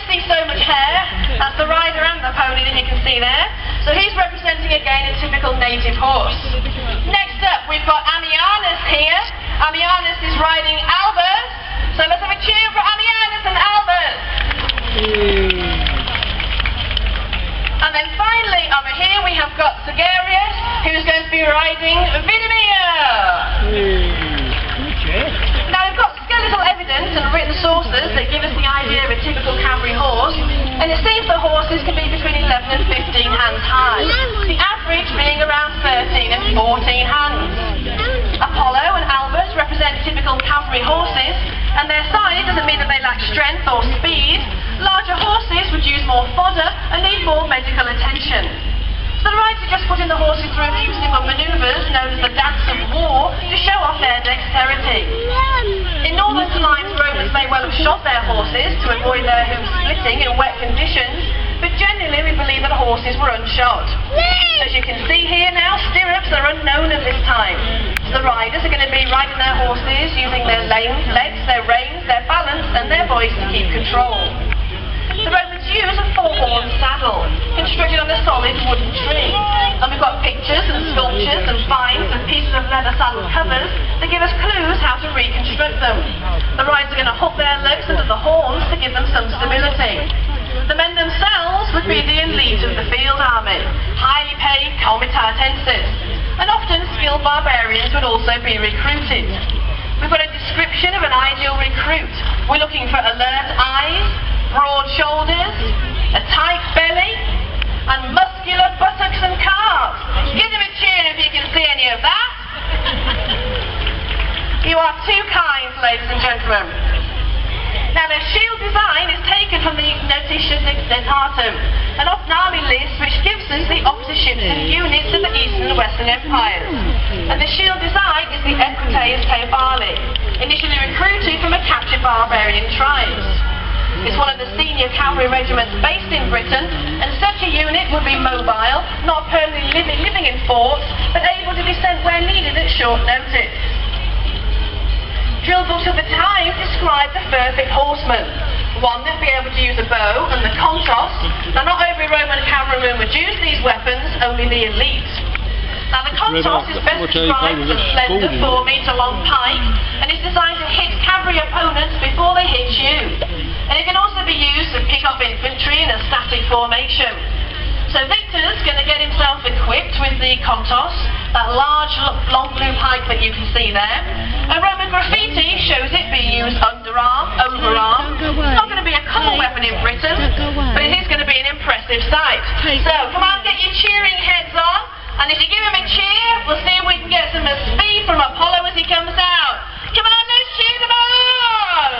see so much hair. That's the rider and the pony that you can see there. So he's representing again a typical native horse. Next up, we've got Ammianus here. Ammianus is riding Albus. So let's have a cheer for Ammianus and Albus. And then finally, over here we have got Sagarius, who's going to be riding Vidimir. Now we've got skeletal evidence and written sources that give us the idea of a typical cavalry horse, and it seems the horses can be between 11 and 15 hands high, the average being around 13 and 14 hands. Apollo and Albus represent typical cavalry horses, and their size doesn't mean that they lack strength or speed. Larger horses would use more fodder and need more medical attention. So the rider just putting the horses through a few simple manoeuvres known as the dance of war to show off their dexterity. In northern times, Romans may well have shod their horses to avoid their hooves splitting in wet conditions, but generally we believe that horses were unshod. As you can see here now, stirrups are unknown at this time. So the riders are going to be riding their horses using their legs, their reins, their balance and their voice to keep control. The Romans use a four-horn saddle, constructed on a solid wooden tree. And we've got pictures and sculptures and vines and pieces of leather saddle covers that give us clues how to reconstruct them. The riders are going to hook their legs under the horns to give them some stability. The men themselves would be the elite of the field army, highly paid Comitatus, and often skilled barbarians would also be recruited. We've got a description of an ideal recruit. We're looking for alert eyes, broad shoulders, a tight belly, and muscular buttocks and calves. Give them a cheer if you can see any of that. You are too kind, ladies and gentlemen. Now, the shield design is taken from the Notitia Dentatum, an army list which gives us the officerships and units of the Eastern and Western empires. And the shield design is the Equites Cavalry, initially recruited from a captured barbarian tribes. It's one of the senior cavalry regiments based in Britain, and such a unit would be mobile, not permanently living in forts, but able to be sent where needed at short notice. Drill books of the time describe the perfect horseman, one that would be able to use a bow and the contos. Now, not every Roman cavalryman would use these weapons, only the elite. Now, the contos is best described as a slender 4-metre-long pike, and is designed to hit cavalry opponents before they hit you. And it can also be used to pick up infantry in a static formation. So Victor's going to get himself equipped with the contos, that large long blue pike that you can see there. And Roman graffiti shows it being used underarm, overarm. It's not going to be a common weapon in Britain, but it is going to be an impressive sight. So come on, get your cheering heads on. And if you give him a cheer, we'll see if we can get some speed from Apollo as he comes out. Come on, let's cheer them on!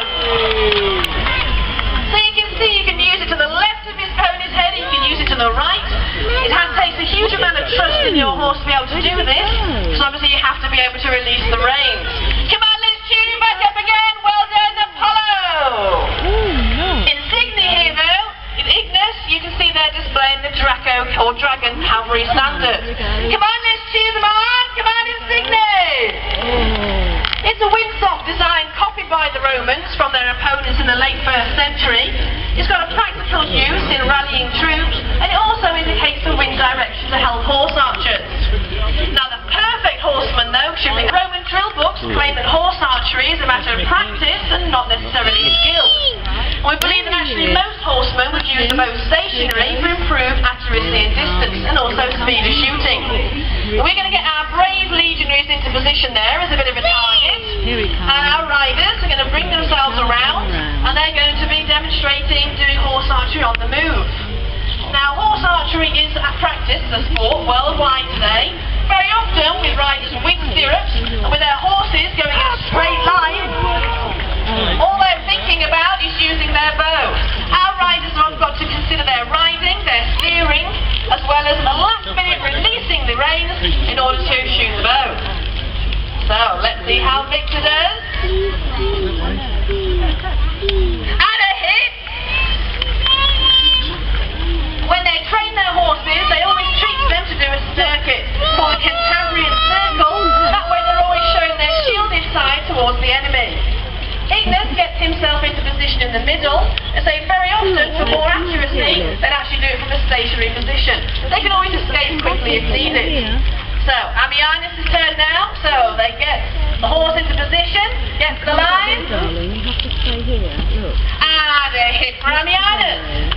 So you can see you can use it to the left of his pony's head, you can use it to the right. It takes a huge amount of trust in your horse to be able to do this, because obviously you have to be able to release the reins. Come on, let's cheer him back up again. Well done, Apollo! Insignia here, though. In Ignis, you can see they're displaying the Draco or Dragon Cavalry standard. Come on, let's cheer them on! Come on, Insignia! It's a windsock design copied by the Romans from their opponents in the late 1st century. It's got a practical use in rallying troops, and it also indicates the wind direction to help horse archers. Now, the perfect horseman, though, should be Roman drill books claim that horse archery is a matter of practice and not necessarily skill. We believe that actually most horsemen would use the bow stationary for improved accuracy and distance, and also speed of shooting. We're going to get our brave legionaries into position there as a bit of a target, and our riders are going to bring themselves around, and they're going to be demonstrating doing horse archery on the move. Now, horse archery is a practice, a sport worldwide today. Very often with riders with stirrups and with their horses going in a straight line. All they're thinking about is using their bow. Our riders have got to consider their riding, their steering, as well as the last minute releasing the reins in order to shoot the bow. So, let's see how Victor does. And a hit! When they train their horses, they always treat them to do a circuit called a Cantabrian circle. That way they're always showing their shielded side towards the enemy. Ignis gets himself into position in the middle, for more accuracy than actually do it from a stationary position. They can always escape quickly if needed. So, Ammianus is turned now, so they get the horse into position, get to the line, Darling, you have to stay here. Look. and a hit for Ammianus.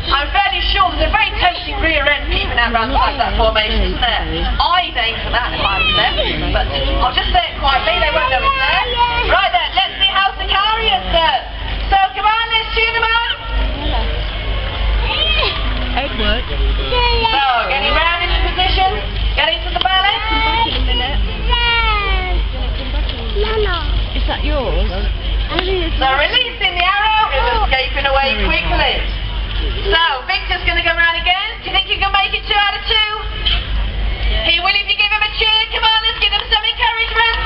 I'm fairly sure there's a very tempting rear end peeping out round the back of that formation, isn't there? I'd aim for that if I was them, but I'll just say it quietly, they won't know it's there. Right then, let's see how Sicarius does. So, come on, let's tune him on. Edward. So, getting round into position, getting to the balance. Is that yours? So, releasing the arrow, it's escaping away quickly. So, Victor's going to go round again. Do you think you can make it 2 out of 2? Are you willing to give him a cheer? Come on, let's give him some encouragement.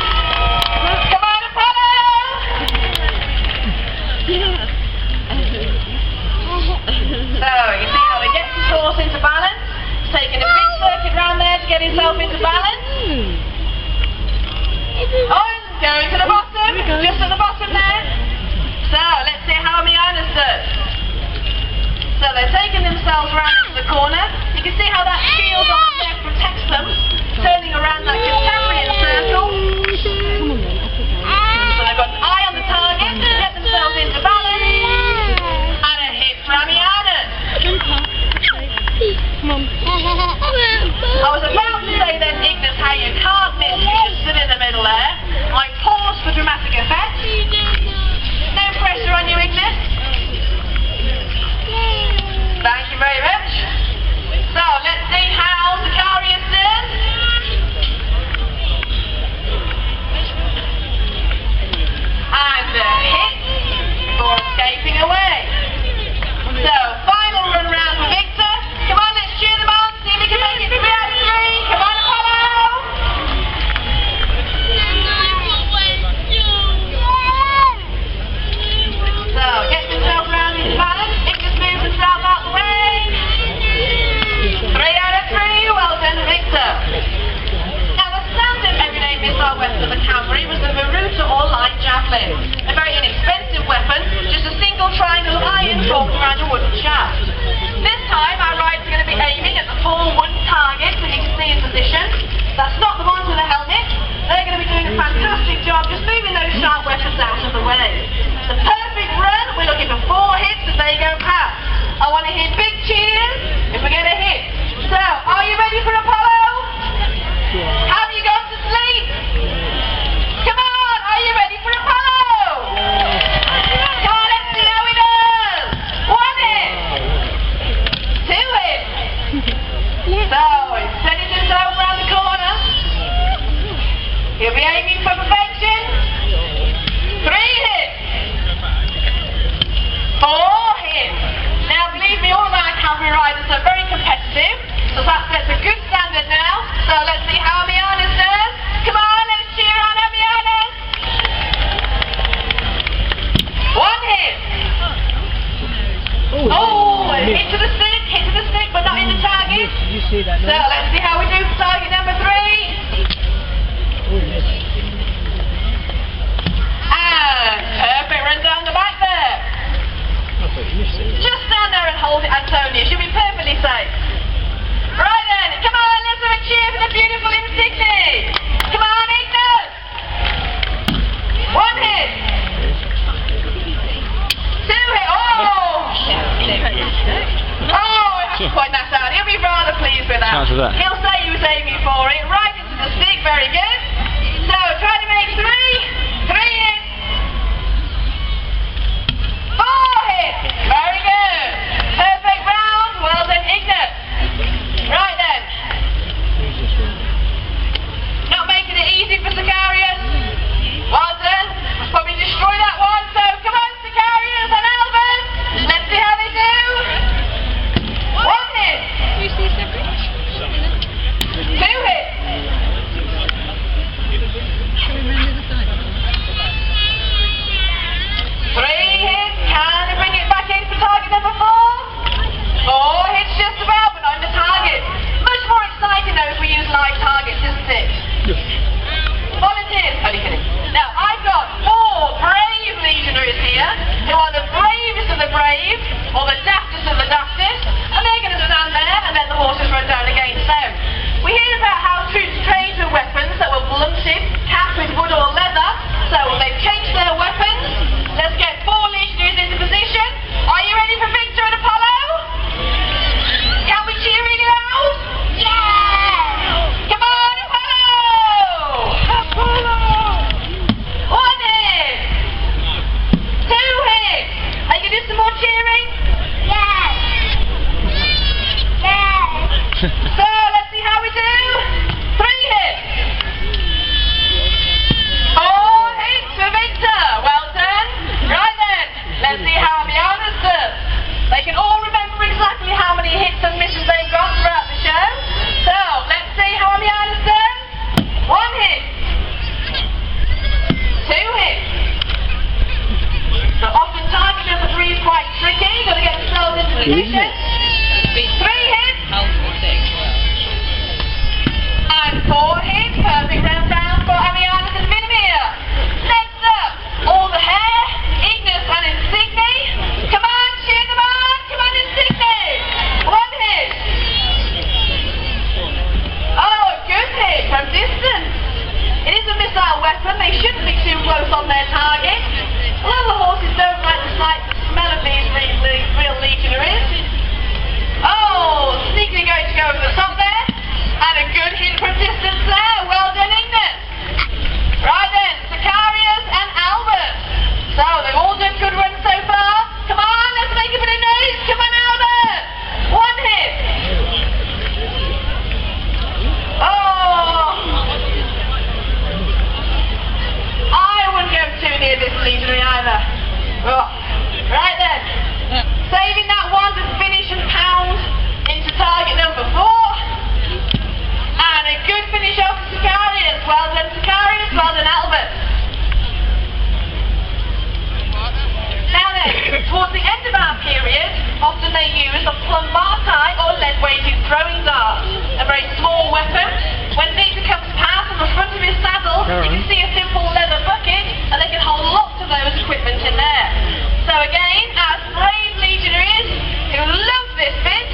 Come on, Apollo! So, you see how he gets his horse into balance. He's taking a big circuit round there to get himself into balance. Oh, going to the bottom, just at the bottom there. So, let's see how Ammianus does. So they're taking themselves round into the corner. You can see how that shield on there protects them, turning around like a Cambrian circle. So they've got an eye on the target, get themselves into balance, and a hit for Ammianus. I was about to say then, Ignis, how you can't miss, you just sit in the middle there. I pause for dramatic effect. No pressure on you, Ignis. Thank you very much. So, let's see how Sicarius does. And a hit before escaping away. So, final run round for Victor. Come on, let's cheer them on. See if we can make it 3 out of 3. Come on, Apollo. So, get yourself round into balance. Ignis moves himself out the way. 3 out of 3. Well done, Victor. Now, the standard everyday missile weapon of the Cavalry was the Maruta or light javelin. A very inexpensive weapon, just a single triangle of iron formed around a wooden shaft. This time, our riders are going to be aiming at the 4 wooden targets that you can see in position. That's not the ones with a helmet. They're going to be doing a fantastic job just moving those sharp weapons out of the way. The perfect run, we're looking for 4 hits as they go past. I want to hear big cheers if we get a hit. So, are you ready for Apollo? Have you gone to sleep? Come on, are you ready for Apollo? Come on, let's see how he does. 1 hit. 2 hits. So, he's setting himself around the corner. He'll be aiming for perfection. 3 hits. 4 hits. Now, believe me, all of our cavalry riders are very competitive, so that sets a good standard now. So let's see how Ammianus does. Come on, let's cheer on Ammianus. 1 hit. Oh, hit to the stick, but not in the target. You see that So now? let's see how we do for target number 3. And perfect run down the back there. Just stand there and hold it, Antonius. You'll be perfectly safe. Right then, come on, let's have a cheer for the beautiful Insigne. Come on, Ignis. 1 hit. 2 hit. Oh! Oh, I have to point that out. He'll be rather pleased with that. He'll say he was aiming for it. Right into the stick, very good. So, try to make 3. 3 hits. 4 hits. Very good. Perfect round. Well done, Ignis. Right then. Not making it easy for Sicarius. Well done. Must probably destroy that one. So come on, Sicarius and Albert. Let's see how they do. 1 hit. 2 hits. brave, or the daftest of the daftest, and they're going to stand there and let the horses run down against them. We hear about how troops trained with weapons that were blunted, capped with wood or leather, so they've changed their weapons. Let's get 4 legionaries into position. Are you ready for Victor and Apollo? Can we cheer really loud? Yeah! Come on, Apollo! Apollo! 1 hit! 2 hits! Are you going to do some more cheering? Yes! Yes! So, let's see how we do. 3 hits! 4 hits for Victor! Well done! Right then, let's see how Amiana's done. They can all remember exactly how many hits and misses they've got throughout the show. So, let's see how Amiana's done. 1 hit. 2 hits. So often target number 3 is quite tricky. You've got to get themselves into position. 3 hits. And 4 hits. Perfect round down for Amiana and Vinimir. Next up, all the hair, Ignis and Insigne. Come on, cheer them on. Come on, Insigne. 1 hit. Oh, a good hit from distance. It is a missile weapon. They shouldn't be too close on their target. A lot of the horses don't like the smell of these real legionaries. Oh, sneakily going to go over the top there. And a good hit from distance there. Well done, Ignis. Right then, Sicarius and Albert. So, they've all done good runs so far. Come on, let's make a bit of noise. Come on, Albert. 1 hit. Oh. I wouldn't go too near this legionary either. Oh. Right then. Saving that one to finish and pound into target number 4. And a good finish off to Sicarius. Well done, Sicarius. Well done, Albert. Now then, towards the end of our period, often they use a plumbati or lead-weighted throwing dart, a very small weapon. When Victor comes past on the front of his saddle, you can see a simple leather bucket, and they can hold lots of those equipment in there. So again, our brave legionaries who love this bit,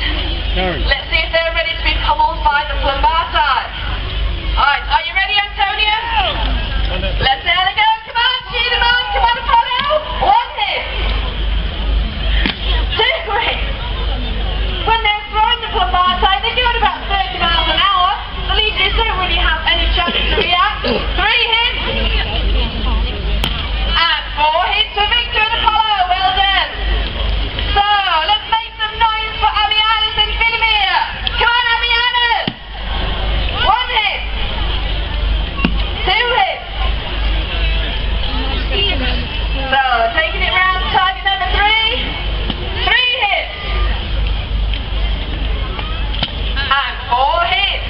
let's see if they're ready to be pummeled by the plumbati. Alright, are you ready, Antonio? Let's see how they go. Come on, cheer them on. Come on, Apollo. 1 hit. 2 hits. When they're throwing the plumbati, they go at about 30 miles an hour. The legionaries don't really have any chance to react. 3 hits. And 4 hits for Victor and Apollo. Well done. So, let's make some noise for Amianus and Vinimir. Come on, Amianus. 1 hit. 2 hits. So, taking it round to target number 3. 3 hits. And 4 hits.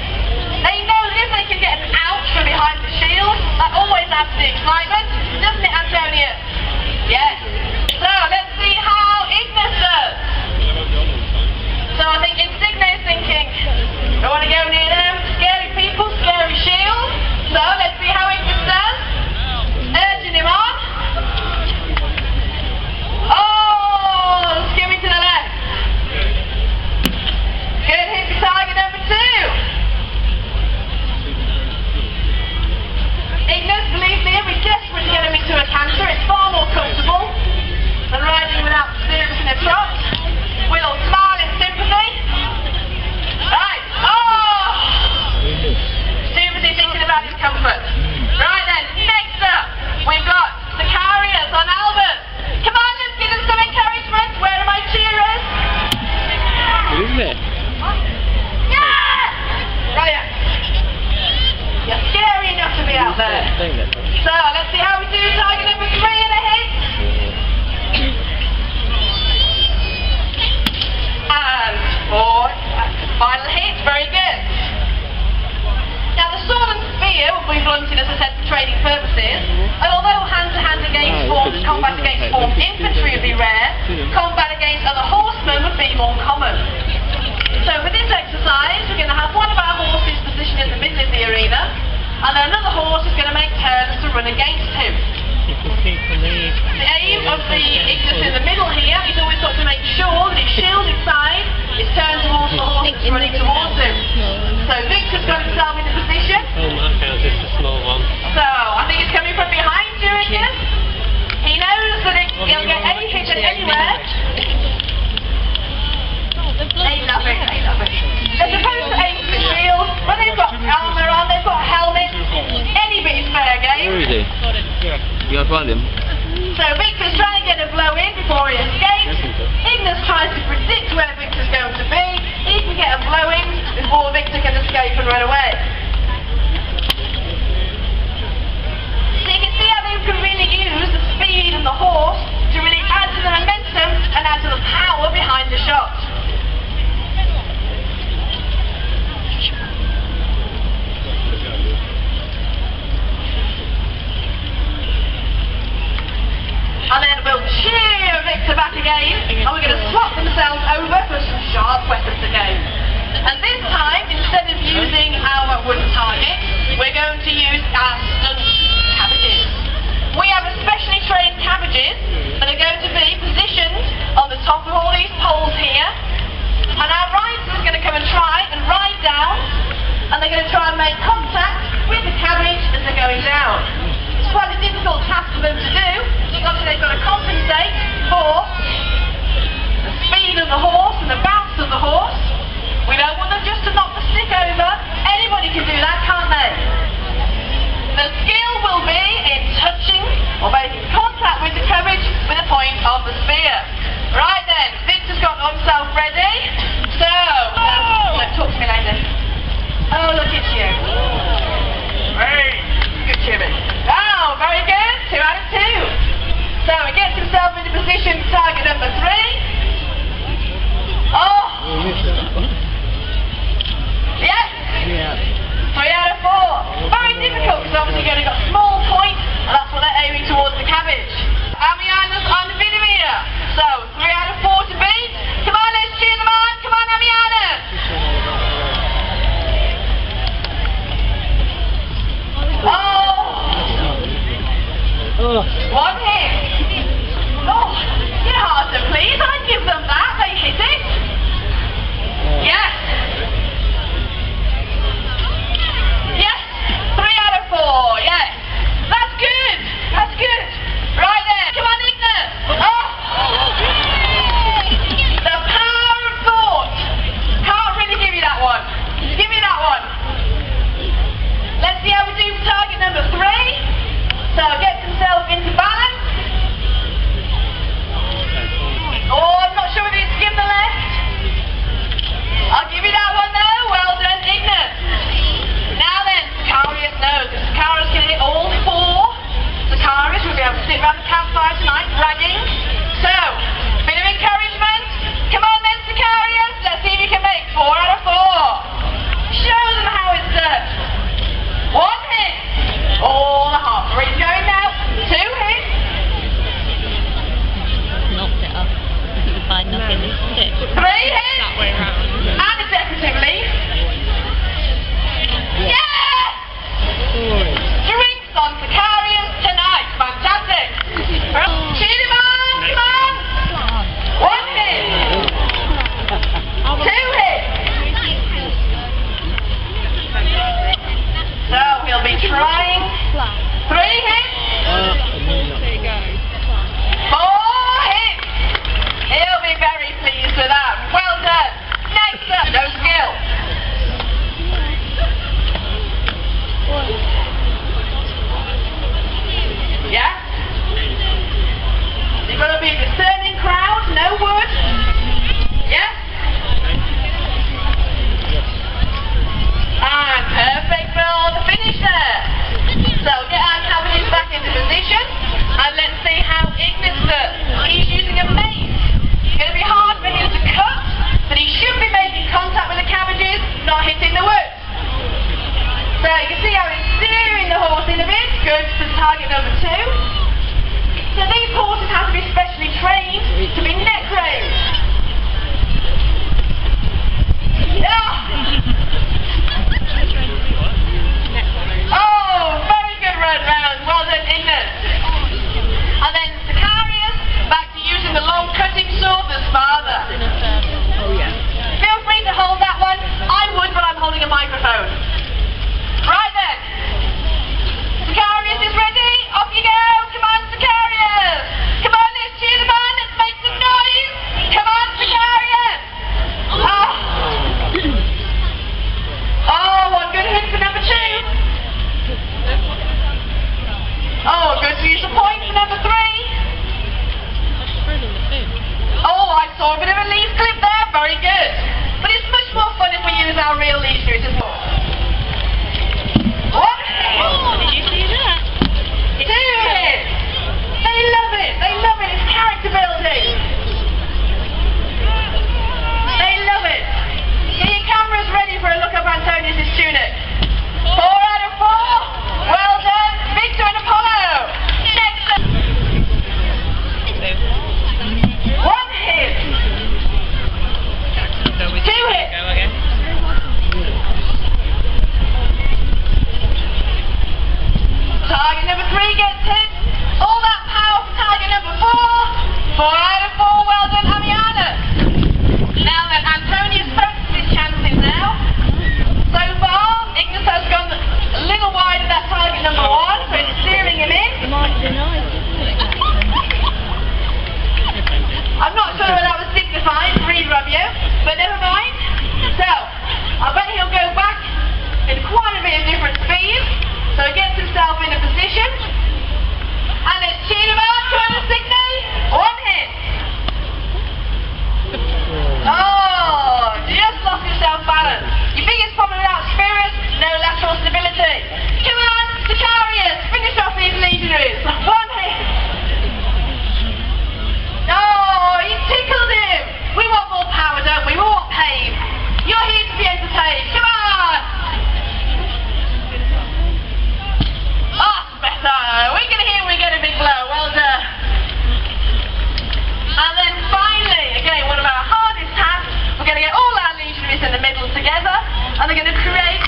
They know that if they can get an ouch from behind the shield, that always adds to the excitement, doesn't it, Antonio? Yes. So, let's see how Ignis does. So, I think Insigne is thinking, don't want to go near them. Scary people, scary shield. So, let's see how Ignis does. Urging him on. Oh, skimming to the left. Good hit to target number 2. Ignis, believe me, we're desperate to get him into a canter. It's far more comfortable than riding without spirits in a trot. We'll smile in sympathy. Right. Oh! Too busy thinking about his comfort. Right then, next up, we've got Sicarius on Albert. Come on, let's give them some encouragement. Where are my cheerers? Isn't it? Yeah! Right. You're scary enough to be out there. So, let's see how we do. Target number 3 and a hit. And 4. Final hit. Very good. Now, the sword and spear will be blunted, as I said, for training purposes. And although hand-to-hand combat against formed infantry would be rare, combat against other horsemen would be more common. So for this exercise, we're going to have one of our horses positioned in the middle of the arena, and then another horse is going to make turns to run against him. The aim of the Ignis in the middle here is always got to escape and run away. So you can see how they can really use the speed and the horse to really add to the momentum and add to the power behind the shot. And then we'll cheer Victor back again, and we're going to swap themselves over for some sharp weapons again. And this time, instead of using our wooden targets, we're going to use our stunt cabbages. We have especially trained cabbages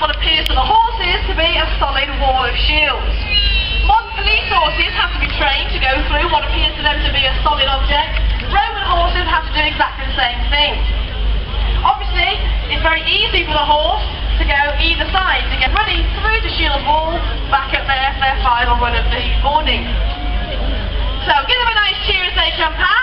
what appears to the horses to be a solid wall of shields. Modern police horses have to be trained to go through what appears to them to be a solid object. Roman horses have to do exactly the same thing. Obviously, it's very easy for the horse to go either side, to get running through the shield wall back at their final run of the morning. So give them a nice cheer as they come past.